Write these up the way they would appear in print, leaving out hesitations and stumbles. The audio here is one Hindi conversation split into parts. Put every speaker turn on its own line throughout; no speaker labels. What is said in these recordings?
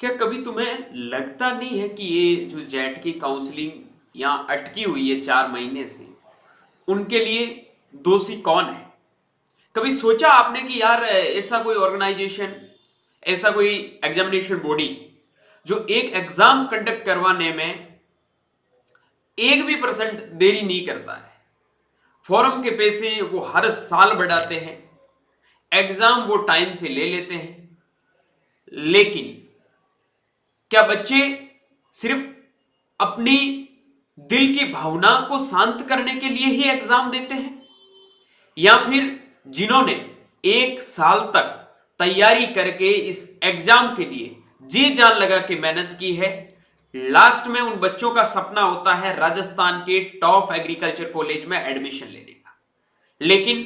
क्या कभी तुम्हें लगता नहीं है कि ये जो जेट की काउंसलिंग यहाँ अटकी हुई है 4 महीने से, उनके लिए दोषी कौन है? कभी सोचा आपने कि यार ऐसा कोई ऑर्गेनाइजेशन, ऐसा कोई एग्जामिनेशन बॉडी जो एक एग्जाम कंडक्ट करवाने में 1% भी देरी नहीं करता है, फॉर्म के पैसे वो हर साल बढ़ाते हैं, एग्जाम वो टाइम से ले लेते हैं, लेकिन क्या बच्चे सिर्फ अपनी दिल की भावना को शांत करने के लिए ही एग्जाम देते हैं, या फिर जिन्होंने 1 साल तक तैयारी करके इस एग्जाम के लिए जी जान लगा के मेहनत की है, लास्ट में उन बच्चों का सपना होता है राजस्थान के टॉप एग्रीकल्चर कॉलेज में एडमिशन लेने का, लेकिन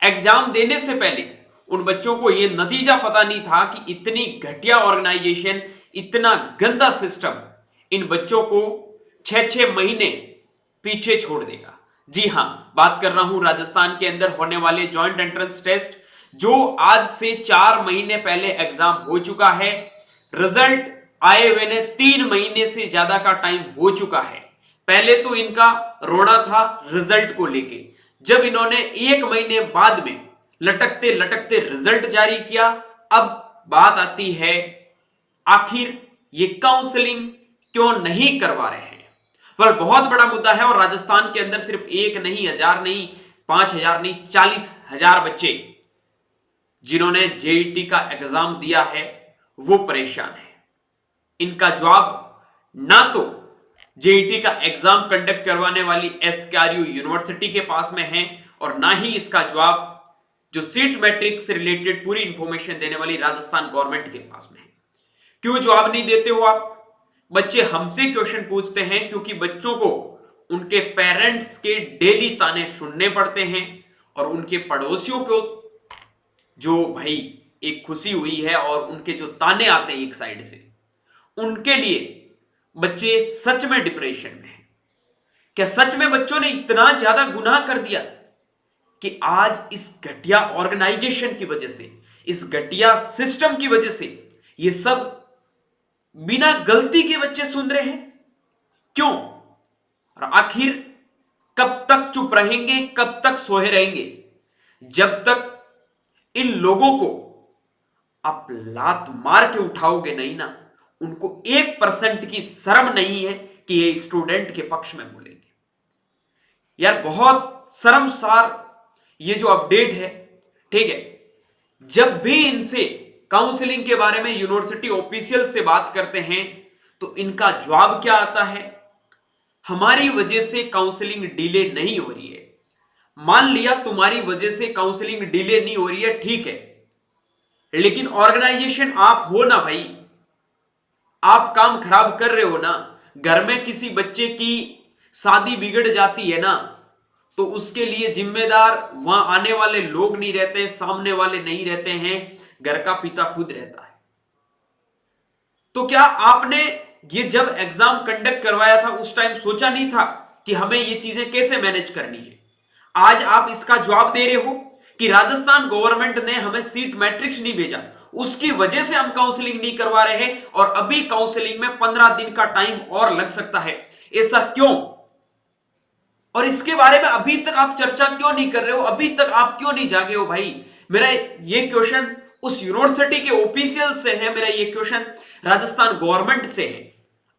एग्जाम देने से पहले उन बच्चों को यह नतीजा पता नहीं था कि इतनी घटिया ऑर्गेनाइजेशन, इतना गंदा सिस्टम इन बच्चों को 6-6 महीने पीछे छोड़ देगा। जी हां, बात कर रहा हूं राजस्थान के अंदर होने वाले जॉइंट एंट्रेंस टेस्ट, जो आज से 4 महीने पहले एग्जाम हो चुका है। रिजल्ट आए हुए ने 3 महीने से ज्यादा का टाइम हो चुका है। पहले तो इनका रोना था रिजल्ट को लेके, जब इन्होंने 1 महीने बाद में लटकते लटकते रिजल्ट जारी किया। अब बात आती है आखिर ये काउंसलिंग क्यों नहीं करवा रहे हैं। पर बहुत बड़ा मुद्दा है, और राजस्थान के अंदर सिर्फ 1 नहीं, 1000 नहीं, 5000 नहीं, 40,000 बच्चे जिन्होंने जेईटी का एग्जाम दिया है वो परेशान है। इनका जवाब ना तो जेईटी का एग्जाम कंडक्ट करवाने वाली एसकेआरयू यूनिवर्सिटी के पास में है, और ना ही इसका जवाब जो सीट मैट्रिक्स से रिलेटेड पूरी इंफॉर्मेशन देने वाली राजस्थान गवर्नमेंट के पास में है। क्यों जवाब नहीं देते हो आप? बच्चे हमसे क्वेश्चन पूछते हैं क्योंकि बच्चों को उनके पेरेंट्स के डेली ताने सुनने पड़ते हैं, और उनके पड़ोसियों को जो भाई एक खुशी हुई है और उनके जो ताने आते हैं एक साइड से, उनके लिए बच्चे सच में डिप्रेशन में हैं। क्या सच में बच्चों ने इतना ज्यादा गुनाह कर दिया कि आज इस घटिया ऑर्गेनाइजेशन की वजह से, इस घटिया सिस्टम की वजह से ये सब बिना गलती के बच्चे सुन रहे हैं? क्यों? और आखिर कब तक चुप रहेंगे, कब तक सोए रहेंगे, जब तक इन लोगों को आप लात मार के उठाओगे नहीं ना, उनको 1% की शर्म नहीं है कि ये स्टूडेंट के पक्ष में बोलेंगे। यार बहुत शर्मसार ये जो अपडेट है, ठीक है। जब भी इनसे काउंसलिंग के बारे में यूनिवर्सिटी ऑफिशियल से बात करते हैं तो इनका जवाब क्या आता है? हमारी वजह से काउंसलिंग डिले नहीं हो रही है। मान लिया तुम्हारी वजह से काउंसलिंग डिले नहीं हो रही है, ठीक है, लेकिन ऑर्गेनाइजेशन आप हो ना भाई, आप काम खराब कर रहे हो ना। घर में किसी बच्चे की शादी बिगड़ जाती है ना, तो उसके लिए जिम्मेदार वहां आने वाले लोग नहीं रहते, सामने वाले नहीं रहते हैं, घर का पिता खुद रहता है। तो क्या आपने ये जब एग्जाम कंडक्ट करवाया था उस टाइम सोचा नहीं था कि हमें ये चीजें कैसे मैनेज करनी है? आज आप इसका जवाब दे रहे हो कि राजस्थान गवर्नमेंट ने हमें सीट मैट्रिक्स नहीं भेजा, उसकी वजह से हम काउंसलिंग नहीं करवा रहे हैं, और अभी काउंसलिंग में 15 दिन का टाइम और लग सकता है। ऐसा क्यों? और इसके बारे में अभी तक आप चर्चा क्यों नहीं कर रहे हो? अभी तक आप क्यों नहीं जागे हो भाई? मेरा ये क्वेश्चन उस यूनिवर्सिटी के ऑफिशियल से है, मेरा ये क्वेश्चन राजस्थान गवर्नमेंट से है।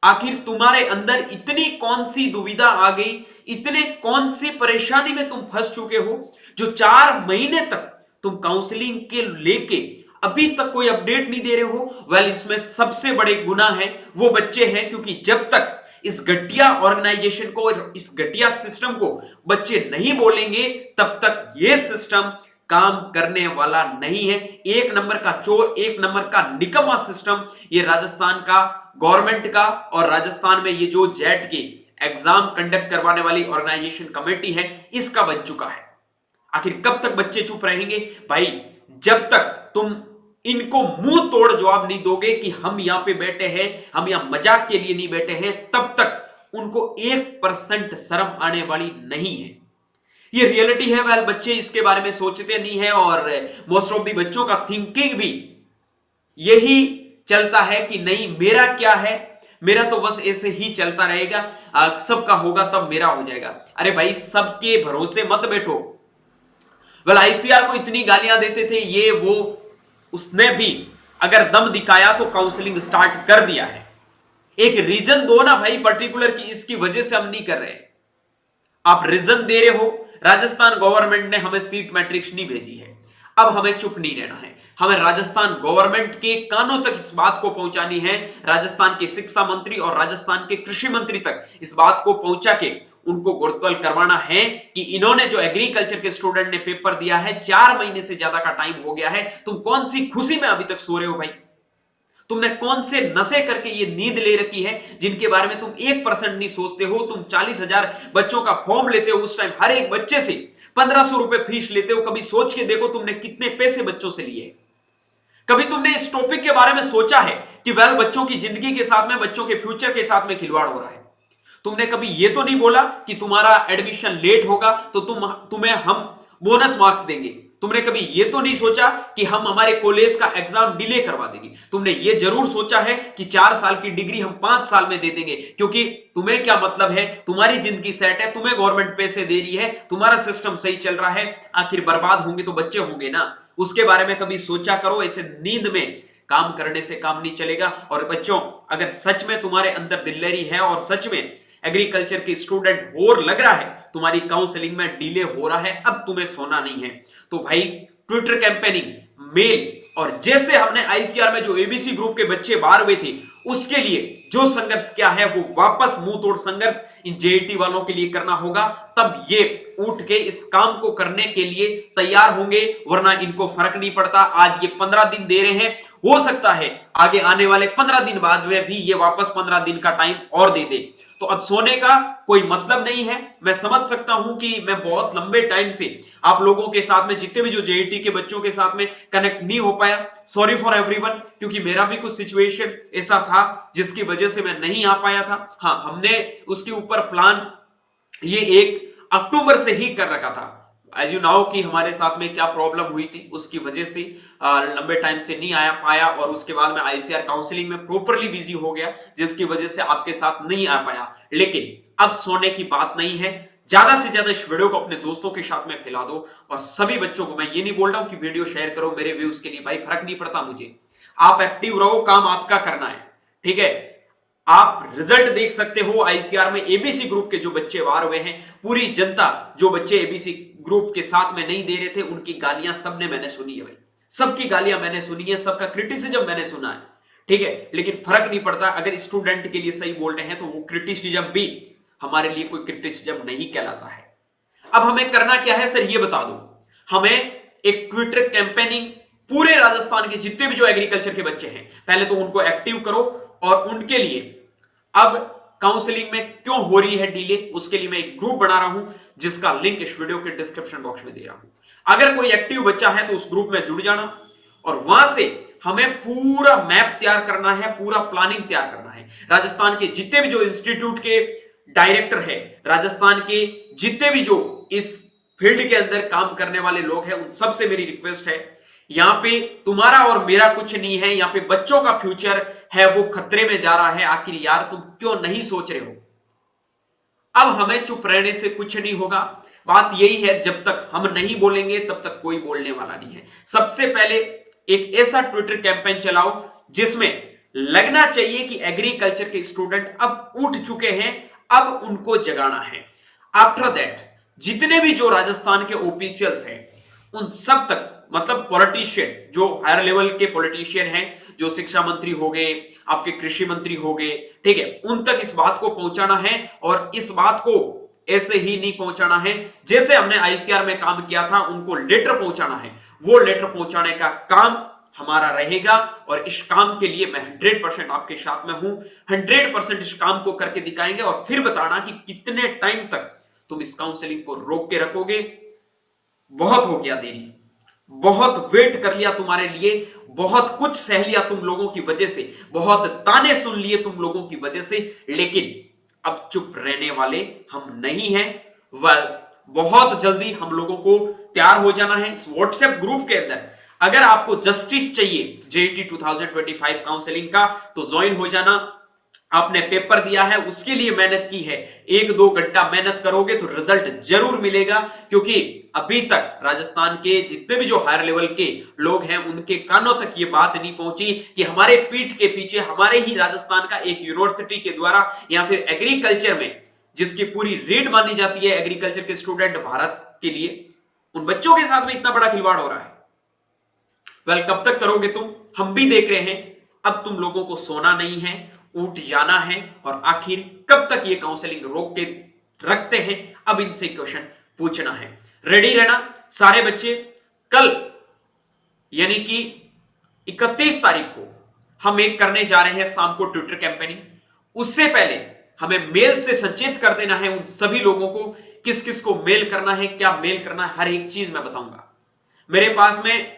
आखिर तुम्हारे अंदर इतनी कौन सी दुविधा आ गई, इतने कौन सी परेशानी में तुम फंस चुके हो जो 4 महीने तक तुम काउंसलिंग के लेके अभी तक कोई अपडेट नहीं दे रहे हो? वेल, इसमें सबसे बड़े गुनाह है वो बच्चे हैं, क्योंकि जब तक इस घटिया ऑर्गेनाइजेशन को और इस घटिया सिस्टम को बच्चे नहीं बोलेंगे, तब तक ये सिस्टम काम करने वाला नहीं है। एक नंबर का चोर, एक नंबर का निकम्मा सिस्टम ये राजस्थान का गवर्नमेंट का, और राजस्थान में ये जो जेट के एग्जाम कंडक्ट करवाने वाली ऑर्गेनाइजेशन कमेटी है, इसका बन चुका है। आखिर कब तक बच्चे चुप रहेंगे भाई? जब तक तुम इनको मुंह तोड़ जवाब नहीं दोगे कि हम यहां पे बैठे हैं, हम यहां मजाक के लिए नहीं बैठे हैं, तब तक उनको 1% शर्म आने वाली नहीं है। ये रियलिटी है। वेल, बच्चे इसके बारे में सोचते नहीं है, और मोस्ट ऑफ दी बच्चों का थिंकिंग भी यही चलता है कि नहीं मेरा क्या है, मेरा तो बस ऐसे ही चलता रहेगा, सबका होगा तब मेरा हो जाएगा। अरे भाई सबके भरोसे मत बैठो। वेल आईसीआर को इतनी गालियां देते थे ये वो, उसने भी अगर दम दिखाया तो काउंसलिंग स्टार्ट कर दिया है। एक रीजन दो ना भाई पर्टिकुलर की इसकी वजह से हम नहीं कर रहे। आप रीजन दे रहे हो, राजस्थान गवर्नमेंट ने हमें सीट मैट्रिक्स नहीं भेजी है, अब हमें चुप नहीं रहना है, हमें राजस्थान गवर्नमेंट के कानों तक इस बात को पहुंचानी है, राजस्थान के शिक्षा मंत्री और राजस्थान के कृषि मंत्री तक इस बात को पहुंचा के उनको गुरुत्वल करवाना है कि इन्होंने जो एग्रीकल्चर के स्टूडेंट ने पेपर दिया है 4 महीने से ज्यादा का टाइम हो गया है, तुम कौन सी खुशी में अभी तक सो रहे हो भाई? तुमने कौन से नशे करके ये नींद ले रखी है जिनके बारे में तुम 1% नहीं सोचते हो? तुम 40,000 बच्चों का फॉर्म लेते हो, उस टाइम हर एक बच्चे से 1500 रुपए फीस लेते हो। कभी सोच के देखो तुमने कितने पैसे बच्चों से लिए? कभी तुमने इस टॉपिक के बारे में सोचा है कि वेल बच्चों की जिंदगी के साथ में, बच्चों के फ्यूचर के साथ में खिलवाड़ हो रहा है? तुमने कभी ये तो नहीं बोला कि तुम्हारा एडमिशन लेट होगा तो तुम्हें हम बोनस मार्क्स देंगे? तुमने कभी ये तो नहीं सोचा कि हम हमारे कॉलेज का एग्जाम डिले करवा देंगे? तुमने ये जरूर सोचा है कि 4 साल की डिग्री हम 5 साल में दे देंगे, क्योंकि तुम्हें क्या मतलब है, तुम्हारी जिंदगी सेट है, तुम्हें गवर्नमेंट पैसे दे रही है, तुम्हारा सिस्टम सही चल रहा है, आखिर बर्बाद होंगे तो बच्चे होंगे ना। उसके बारे में कभी सोचा करो। ऐसे नींद में काम करने से काम नहीं चलेगा। और बच्चों, अगर सच में तुम्हारे अंदर दिलेरी है और सच में एग्रीकल्चर के स्टूडेंट और लग रहा है तुम्हारी काउंसलिंग में डिले हो रहा है, अब तुम्हें सोना नहीं है, तो भाई ट्विटर कैंपेनिंग, मेल, और जैसे हमने आईसीआर में जो एबीसी ग्रुप के बच्चे बाहर हुए थे उसके लिए जो संघर्ष क्या है वो वापस मुंह तोड़ संघर्ष इन जेईटी वालों के लिए करना होगा। तब ये उठ के इस काम को करने के लिए तैयार होंगे, वरना इनको फर्क नहीं पड़ता। आज ये 15 दिन दे रहे हैं, हो सकता है आगे आने वाले 15 दिन बाद में भी ये वापस 15 दिन का टाइम और दे दे। तो अब सोने का कोई मतलब नहीं है। मैं समझ सकता हूं कि मैं बहुत लंबे टाइम से आप लोगों के साथ में, जितने भी जो जेईटी के बच्चों के साथ में कनेक्ट नहीं हो पाया। सॉरी फॉर एवरीवन, क्योंकि मेरा भी कुछ सिचुएशन ऐसा था जिसकी वजह से मैं नहीं आ पाया था। हाँ, हमने उसके ऊपर प्लान ये 1 अक्टूबर से ही कर रखा था। एज यू नाउ कि हमारे साथ में क्या प्रॉब्लम हुई थी उसकी वजह से लंबे टाइम से नहीं आया पाया, और उसके बाद में आईसीआर काउंसलिंग में प्रॉपरली बिजी हो गया, जिसकी वजह से आपके साथ नहीं आ पाया। लेकिन अब सोने की बात नहीं है। ज्यादा से ज्यादा इस वीडियो को अपने दोस्तों के साथ में फैला दो, और सभी बच्चों को मैं ये नहीं बोल रहा हूं कि वीडियो शेयर करो मेरे व्यूज के लिए, भाई फर्क नहीं पड़ता मुझे। आप एक्टिव रहो, काम आपका करना है, ठीक है। आप रिजल्ट देख सकते हो आईसीआर में एबीसी ग्रुप के जो बच्चे बाहर हुए हैं। पूरी जनता, जो बच्चे एबीसी ग्रुप के साथ में नहीं दे रहे थे, उनकी गालियां सबने मैंने सुनी है भाई, सबकी गालियां मैंने सुनी है, सबका क्रिटिसिज्म मैंने सुना है, ठीक है। लेकिन फर्क नहीं पड़ता, अगर स्टूडेंट के लिए सही बोल रहे हैं तो वो क्रिटिसिज्म भी हमारे लिए कोई क्रिटिसिज्म नहीं कहलाता है। अब हमें करना क्या है सर, ये बता दो। हमें एक ट्विटर कैंपेनिंग पूरे राजस्थान के जितने भी जो एग्रीकल्चर के बच्चे हैं, पहले तो उनको एक्टिव करो, और उनके लिए अब काउंसलिंग में क्यों हो रही है डिले, उसके लिए मैं एक ग्रुप बना रहा हूं जिसका लिंक इस वीडियो के डिस्क्रिप्शन बॉक्स में दे रहा हूं। अगर कोई एक्टिव बच्चा है तो उस ग्रुप में जुड़ जाना, और वहां से हमें पूरा मैप तैयार करना है, पूरा प्लानिंग तैयार करना है। राजस्थान के जितने भी जो इंस्टीट्यूट के डायरेक्टर है, राजस्थान के जितने भी जो इस फील्ड के अंदर काम करने वाले लोग हैं, उन सबसे मेरी रिक्वेस्ट है, यहां पे तुम्हारा और मेरा कुछ नहीं है, यहां पे बच्चों का फ्यूचर है वो खतरे में जा रहा है। आखिर यार तुम क्यों नहीं सोच रहे हो? अब हमें चुप रहने से कुछ नहीं होगा। बात यही है, जब तक हम नहीं बोलेंगे तब तक कोई बोलने वाला नहीं है। सबसे पहले एक ऐसा ट्विटर कैंपेन चलाओ जिसमें लगना चाहिए कि एग्रीकल्चर के स्टूडेंट अब उठ चुके हैं, अब उनको जगाना है। आफ्टर दैट जितने भी जो राजस्थान के ऑफिशियल्स हैं उन सब तक, मतलब पॉलिटिशियन, जो हायर लेवल के पॉलिटिशियन हैं, जो शिक्षा मंत्री हो गए, आपके कृषि मंत्री हो गए, ठीक है, उन तक इस बात को पहुंचाना है। और इस बात को ऐसे ही नहीं पहुंचाना है जैसे हमने आईसीआर में काम किया था, उनको लेटर पहुंचाना है। वो लेटर पहुंचाने का काम हमारा रहेगा, और इस काम के लिए मैं 100% आपके साथ में हूं। 100% इस काम को करके दिखाएंगे, और फिर बताना कि कितने टाइम तक तुम इस काउंसलिंग को रोक के रखोगे। बहुत हो गया देरी, बहुत वेट कर लिया तुम्हारे लिए, बहुत कुछ सह लिया तुम लोगों की वजह से, बहुत ताने सुन लिए तुम लोगों की वजह से, लेकिन अब चुप रहने वाले हम नहीं हैं। बहुत जल्दी हम लोगों को तैयार हो जाना है। इस व्हाट्सएप ग्रुप के अंदर अगर आपको जस्टिस चाहिए जेईटी 2025 काउंसलिंग का तो ज्वाइन हो जाना। आपने पेपर दिया है, उसके लिए मेहनत की है, 1-2 घंटा मेहनत करोगे तो रिजल्ट जरूर मिलेगा। क्योंकि अभी तक राजस्थान के जितने भी जो हायर लेवल के लोग हैं उनके कानों तक ये बात नहीं पहुंची कि हमारे पीठ के पीछे हमारे ही राजस्थान का एक यूनिवर्सिटी के द्वारा या फिर एग्रीकल्चर में जिसकी पूरी रीड मानी जाती है एग्रीकल्चर के स्टूडेंट भारत के लिए, उन बच्चों के साथ में इतना बड़ा खिलवाड़ हो रहा है। वेल, कब तक करोगे तुम? हम भी देख रहे हैं। अब तुम लोगों को सोना नहीं है, उठ जाना है और आखिर कब तक ये काउंसलिंग रोक के रखते हैं, अब इनसे क्वेश्चन पूछना है। रेडी रहना सारे बच्चे। कल यानी कि 31 तारीख को हम एक करने जा रहे हैं शाम को ट्विटर कैंपेनिंग। उससे पहले हमें मेल से सचेत कर देना है उन सभी लोगों को, किस किस को मेल करना है, क्या मेल करना है, हर एक चीज मैं बताऊंगा। मेरे पास में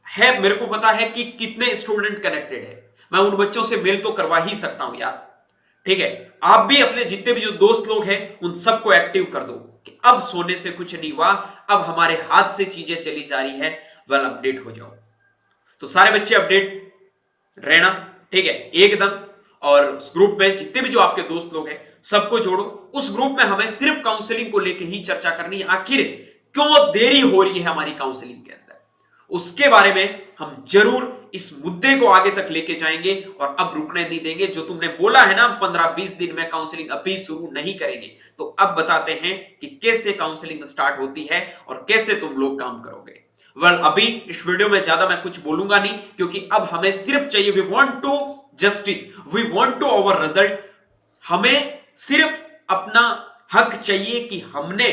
है, मेरे को पता है कि कितने स्टूडेंट कनेक्टेड है, मैं उन बच्चों से मेल तो करवा ही सकता हूं यार। ठीक है, आप भी अपने जितने भी जो दोस्त लोग हैं उन सबको एक्टिव कर दो कि अब सोने से कुछ नहीं हुआ, अब हमारे हाथ से चीजें चली जा रही है। वेल, अपडेट हो जाओ। तो सारे बच्चे अपडेट रहना, ठीक है, एकदम। और उस ग्रुप में जितने भी जो आपके दोस्त लोग हैं सबको जोड़ो। उस ग्रुप में हमें सिर्फ काउंसलिंग को लेकर ही चर्चा करनी है। आखिर क्यों देरी हो रही है हमारी काउंसलिंग के अंदर, उसके बारे में हम जरूर इस मुद्दे को आगे तक लेके जाएंगे और अब रुकने नहीं देंगे। जो तुमने बोला है ना 15-20 दिन में काउंसलिंग अभी शुरू नहीं करेंगे, तो अब बताते हैं कि कैसे काउंसलिंग स्टार्ट होती है और कैसे तुम लोग काम करोगे। वेल, अभी इस वीडियो में ज्यादा मैं कुछ बोलूंगा नहीं, क्योंकि अब हमें सिर्फ चाहिए, we want to justice, we want to our result. हमें सिर्फ अपना हक चाहिए कि हमने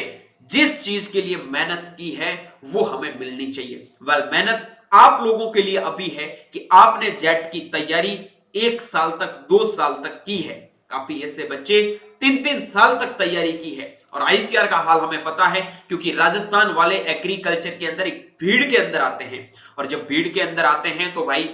जिस चीज के लिए मेहनत की है वो हमें मिलनी चाहिए। वेल, मेहनत आप लोगों के लिए अभी है कि आपने जेट की तैयारी 1 साल तक, 2 साल तक की है। काफी ऐसे बच्चे 3-3 साल तक तैयारी की है। और आईसीआर का हाल हमें पता है, क्योंकि राजस्थान वाले एग्रीकल्चर के अंदर एक भीड़ के अंदर आते हैं, और जब भीड़ के अंदर आते हैं तो भाई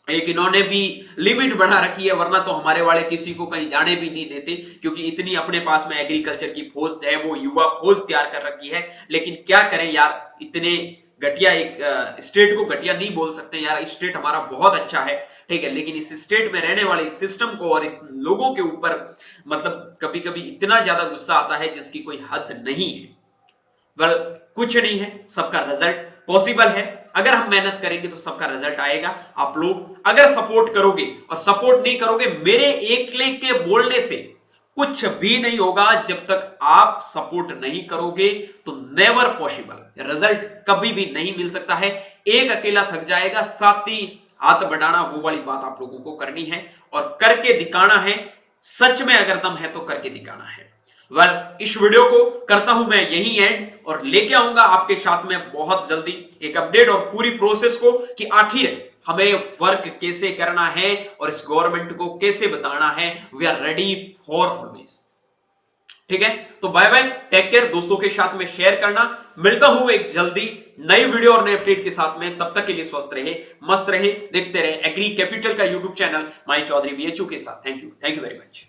एक इन्होंने भी लिमिट बढ़ा रखी है, वरना तो हमारे वाले किसी को कहीं जाने भी नहीं देते, क्योंकि इतनी अपने पास में एग्रीकल्चर की फौज है, वो युवा फौज तैयार कर रखी है। लेकिन क्या करें यार, इतने घटिया एक स्टेट को घटिया नहीं बोल सकते यार, स्टेट हमारा बहुत अच्छा है, ठीक है, लेकिन इस स्टेट में रहने वाले इस सिस्टम को और इस लोगों के ऊपर मतलब कभी कभी इतना ज्यादा गुस्सा आता है जिसकी कोई हद नहीं है। वेल, कुछ नहीं है, सबका रिजल्ट पॉसिबल है। अगर हम मेहनत करेंगे तो सबका रिजल्ट आएगा। आप लोग अगर सपोर्ट करोगे, और सपोर्ट नहीं करोगे, मेरे एक क्लिक के बोलने से कुछ भी नहीं होगा। जब तक आप सपोर्ट नहीं करोगे तो नेवर पॉसिबल, रिजल्ट कभी भी नहीं मिल सकता है। एक अकेला थक जाएगा, साथ ही हाथ बढ़ाना, वो वाली बात आप लोगों को करनी है और करके दिखाना है। सच में अगर दम है तो करके दिखाना है। वेल, इस वीडियो को करता हूं मैं यही एंड, और लेके आऊंगा आपके साथ में बहुत जल्दी एक अपडेट और पूरी प्रोसेस को कि आखिर हमें वर्क कैसे करना है और इस गवर्नमेंट को कैसे बताना है। We are ready for always. ठीक है, तो बाय बाय, टेक केयर। दोस्तों के साथ में शेयर करना। मिलता हूं एक जल्दी नई वीडियो और नए अपडेट के साथ में। तब तक के लिए स्वस्थ रहे, मस्त रहे, देखते रहे एग्री कैपिटल का YouTube channel my Chaudhary BHU के साथ। Thank you very much.